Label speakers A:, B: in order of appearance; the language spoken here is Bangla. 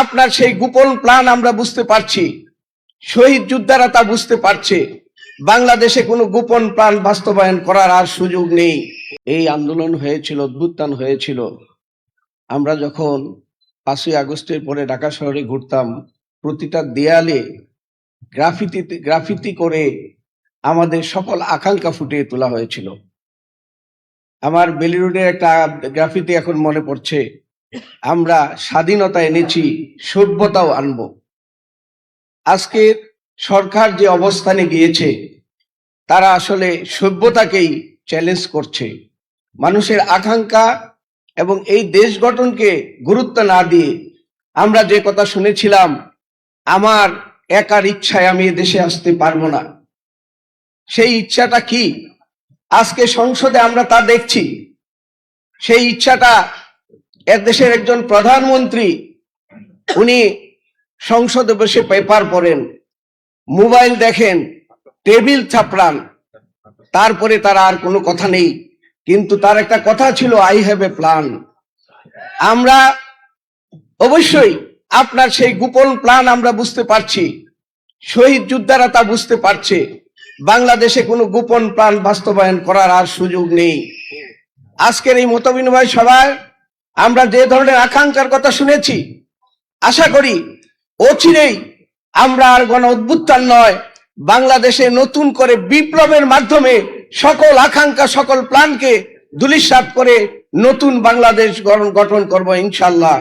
A: আপনার সেই গোপন প্ল্যান আমরা বুঝতে পারছি, শহীদ যোদ্ধারা তা বুঝতে পারছে। বাংলাদেশে কোনো গোপন প্ল্যান বাস্তবায়ন করার আর সুযোগ নেই। এই আন্দোলন হয়েছিল, অভ্যুত্থান হয়েছিল। আমরা যখন 5ই আগস্টের পরে ঢাকা শহরে ঘুরতাম, প্রতিটা দেয়ালে গ্রাফিতি করে আমাদের সকল আকাঙ্ক্ষা ফুটিয়ে তোলা হয়েছিল। আমার বেলি রোডের একটা গ্রাফিতি এখন মনে পড়ছে, আমরা স্বাধীনতা এনেছি, সভ্যতাও আনব। আজকে সরকার যে অবস্থানে গিয়েছে, তারা আসলে সভ্যতাকেই চ্যালেঞ্জ করছে। মানুষের আকাঙ্ক্ষা এবং এই দেশ গঠনকে গুরুত্ব না দিয়ে আমরা যে কথা শুনেছিলাম, আমার একার ইচ্ছায় আমি এ দেশে আসতে পারবো না, সেই ইচ্ছাটা কি আজকে সংসদে আমরা তা দেখছি। সেই ইচ্ছাটা দেশের একজন প্রধানমন্ত্রী, উনি সংসদে বসে পেপার পড়েন, মোবাইল দেখেন, টেবিল চাপড়ান, তারপরে তার আর কোনো কথা নেই। কিন্তু তার একটা কথা ছিল, আই হ্যাভ এ প্ল্যান। আমরা অবশ্যই আপনার সেই গোপন প্ল্যান আমরা বুঝতে পারছি, শহীদ যোদ্ধারা তা বুঝতে পারছে। বাংলাদেশে কোনো গোপন প্ল্যান বাস্তবায়ন করার আর সুযোগ নেই। আজকের এই মতবিনিময় সভায় আমরা যে ধরনের আকাঙ্ক্ষার কথা শুনেছি, আশা করি অচিরেই আমরা আর গণ অভ্যুত্থান নয়, বাংলাদেশে নতুন করে বিপ্লবের মাধ্যমে সকল আকাঙ্ক্ষা, সকল প্ল্যানকে ধূলিসাৎ করে নতুন বাংলাদেশ গঠন করব ইনশাআল্লাহ।